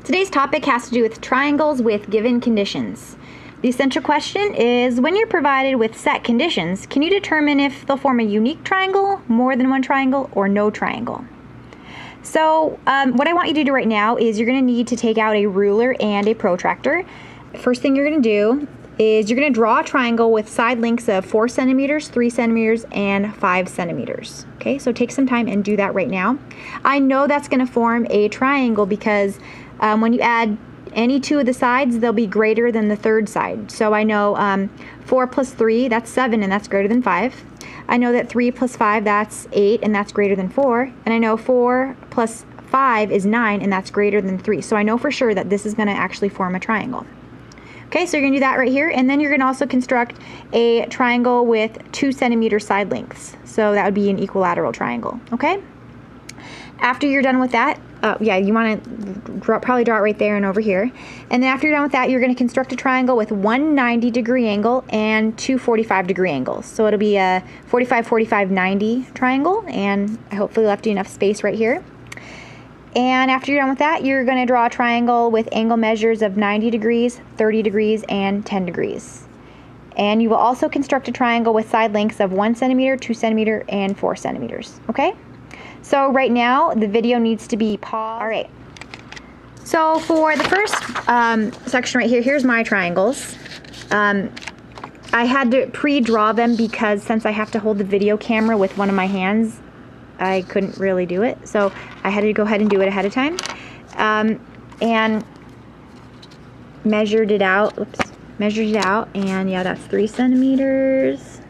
Today's topic has to do with triangles with given conditions. The essential question is, when you're provided with set conditions, can you determine if they'll form a unique triangle, more than one triangle, or no triangle? So what I want you to do right now is you're going to need to take out a ruler and a protractor. First thing you're going to do is you're going to draw a triangle with side lengths of 4 centimeters, 3 centimeters, and 5 centimeters. Okay, so take some time and do that right now. I know that's going to form a triangle because when you add any two of the sides, they'll be greater than the third side. So I know 4 plus 3, that's 7, and that's greater than 5. I know that 3 plus 5, that's 8, and that's greater than 4. And I know 4 plus 5 is 9, and that's greater than 3. So I know for sure that this is going to actually form a triangle. Okay, so you're going to do that right here, and then you're going to also construct a triangle with 2 centimeter side lengths. So that would be an equilateral triangle, okay? After you're done with that, you want to probably draw it right there and over here. And then after you're done with that, you're going to construct a triangle with one 90-degree angle and two 45-degree angles. So it'll be a 45, 45, 90 triangle, and I hopefully left you enough space right here. And after you're done with that, you're going to draw a triangle with angle measures of 90 degrees, 30 degrees, and 10 degrees. And you will also construct a triangle with side lengths of 1 centimeter, 2 centimeter, and 4 centimeters. Okay? So right now, the video needs to be paused. All right. So for the first section right here, here's my triangles. I had to pre-draw them because since I have to hold the video camera with one of my hands, I couldn't really do it, so I had to go ahead and do it ahead of time, and measured it out, and yeah, that's 3 centimeters,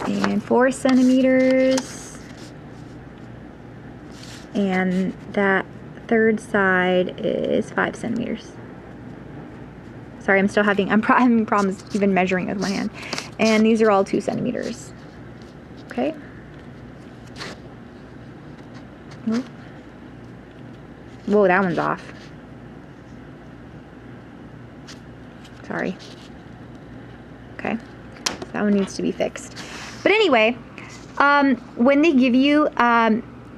and 4 centimeters, and that third side is 5 centimeters. Sorry, I'm having problems even measuring with one hand, and these are all 2 centimeters, okay? Whoa, that one's off. Sorry. Okay, so that one needs to be fixed. But anyway, when they give you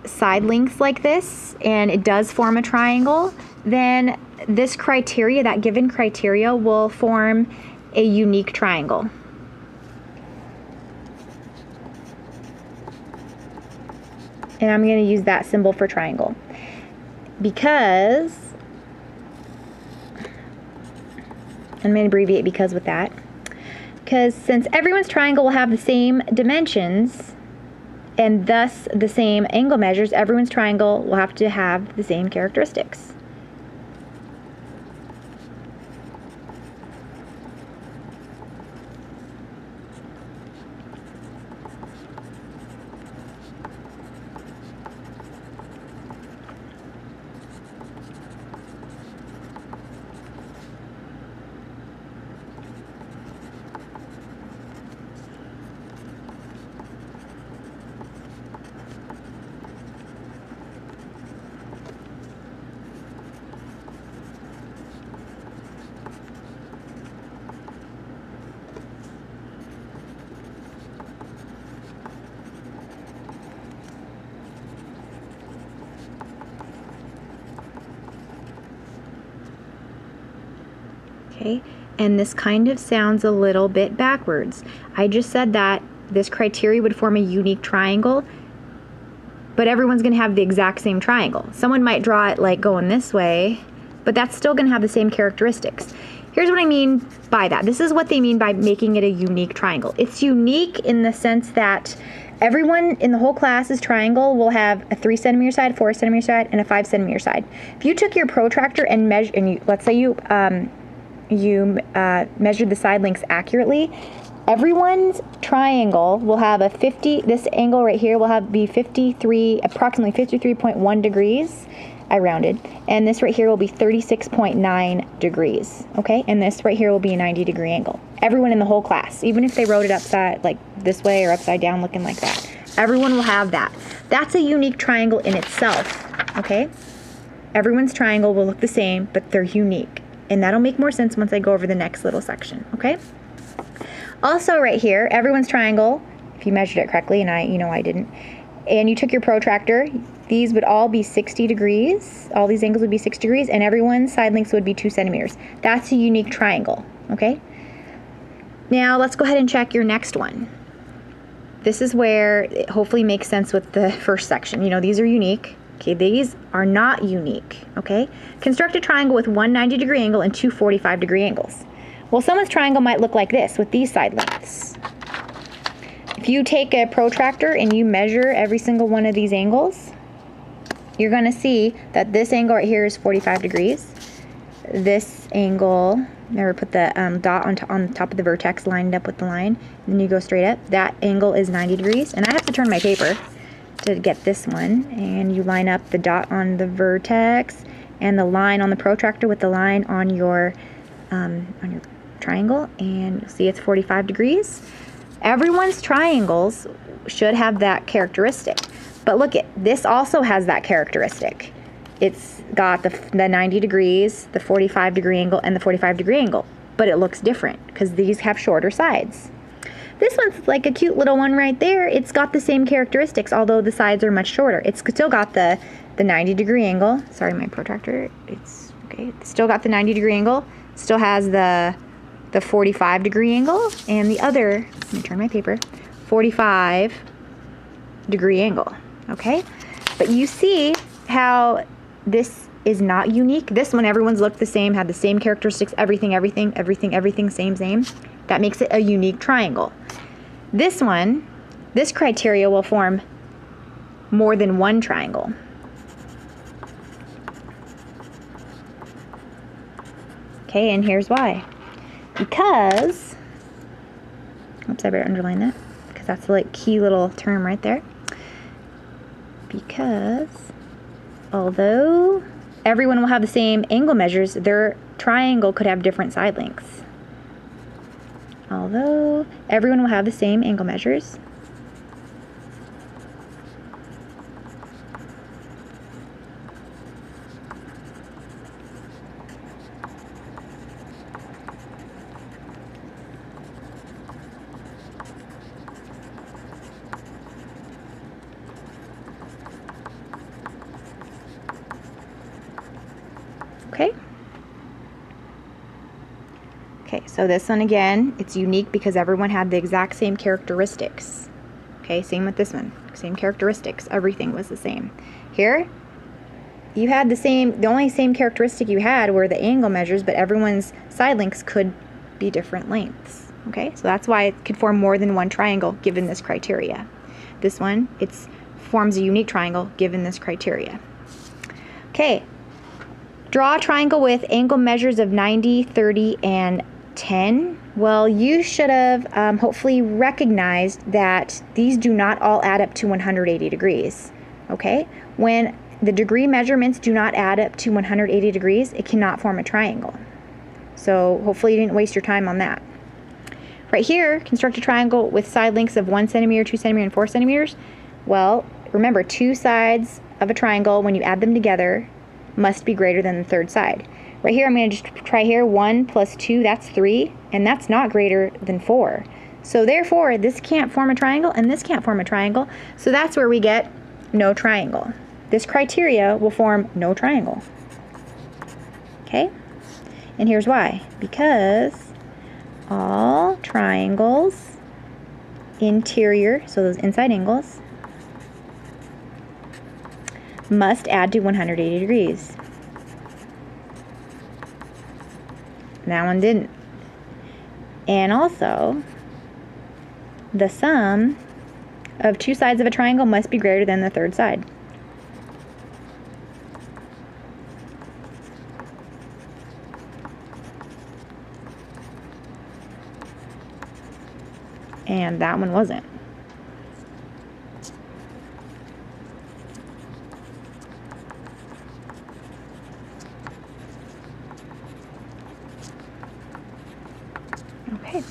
side lengths like this, and it does form a triangle, then this criteria, that given criteria, will form a unique triangle. And I'm going to use that symbol for triangle because I'm going to abbreviate because with that. Because since everyone's triangle will have the same dimensions and thus the same angle measures, everyone's triangle will have to have the same characteristics. Okay, and this kind of sounds a little bit backwards. I just said that this criteria would form a unique triangle, but everyone's going to have the exact same triangle. Someone might draw it like going this way, but that's still going to have the same characteristics. Here's what I mean by that. This is what they mean by making it a unique triangle. It's unique in the sense that everyone in the whole class's triangle will have a 3 centimeter side, 4 centimeter side, and a 5 centimeter side. If you took your protractor and measured, and let's say you measured the side lengths accurately, everyone's triangle will have a 50, this angle right here will be approximately 53.1 degrees. I rounded. And this right here will be 36.9 degrees. Okay? And this right here will be a 90-degree angle. Everyone in the whole class, even if they wrote it upside, like this way or upside down looking like that, everyone will have that. That's a unique triangle in itself. Okay? Everyone's triangle will look the same, but they're unique. And that'll make more sense once I go over the next little section, okay? Also right here, everyone's triangle, if you measured it correctly, and I didn't, and you took your protractor, these would all be 60 degrees. All these angles would be 6 degrees, and everyone's side lengths would be 2 centimeters. That's a unique triangle, okay? Now let's go ahead and check your next one. This is where it hopefully makes sense with the first section. You know, these are unique. Okay, these are not unique, okay? Construct a triangle with one 90-degree angle and two 45-degree angles. Well, someone's triangle might look like this with these side lengths. If you take a protractor and you measure every single one of these angles, you're going to see that this angle right here is 45 degrees. This angle, never put the dot on top of the vertex lined up with the line, and then you go straight up. That angle is 90 degrees, and I have to turn my paper to get this one, and you line up the dot on the vertex and the line on the protractor with the line on your triangle, and you'll see it's 45 degrees. Everyone's triangles should have that characteristic, but look at this also has that characteristic. It's got the 90 degrees, the 45-degree angle, and the 45-degree angle, but it looks different because these have shorter sides. This one's like a cute little one right there. It's got the same characteristics, although the sides are much shorter. It's still got the 90-degree angle. Sorry, my protractor. It's okay. It's still got the 90-degree angle. Still has the 45-degree angle, and the other, let me turn my paper, 45-degree angle. Okay? But you see how this is not unique. This one, everyone's looked the same, had the same characteristics, everything, same. That makes it a unique triangle. This one, this criteria will form more than one triangle. Okay, and here's why. Because, oops, I better underline that, because that's the like key little term right there. Because although everyone will have the same angle measures, their triangle could have different side lengths. Although everyone will have the same angle measures, okay? Okay, so this one again, it's unique because everyone had the exact same characteristics. Okay, same with this one, same characteristics, everything was the same. Here, you had the only same characteristic you had were the angle measures, but everyone's side lengths could be different lengths. Okay, so that's why it could form more than one triangle given this criteria. This one, it forms a unique triangle given this criteria. Okay, draw a triangle with angle measures of 90, 30, and 10. Well, you should have hopefully recognized that these do not all add up to 180 degrees. Okay? When the degree measurements do not add up to 180 degrees, it cannot form a triangle. So hopefully you didn't waste your time on that. Right here, construct a triangle with side lengths of 1 centimeter, 2 centimeters, and 4 centimeters. Well, remember, two sides of a triangle, when you add them together, must be greater than the third side. Right here, I'm going to just try here, 1 plus 2, that's 3, and that's not greater than 4. So therefore, this can't form a triangle, and this can't form a triangle, so that's where we get no triangle. This criteria will form no triangle. Okay? And here's why. Because all triangles, interior, so those inside angles, must add to 180 degrees. That one didn't. And also, the sum of two sides of a triangle must be greater than the third side. And that one wasn't. Okay.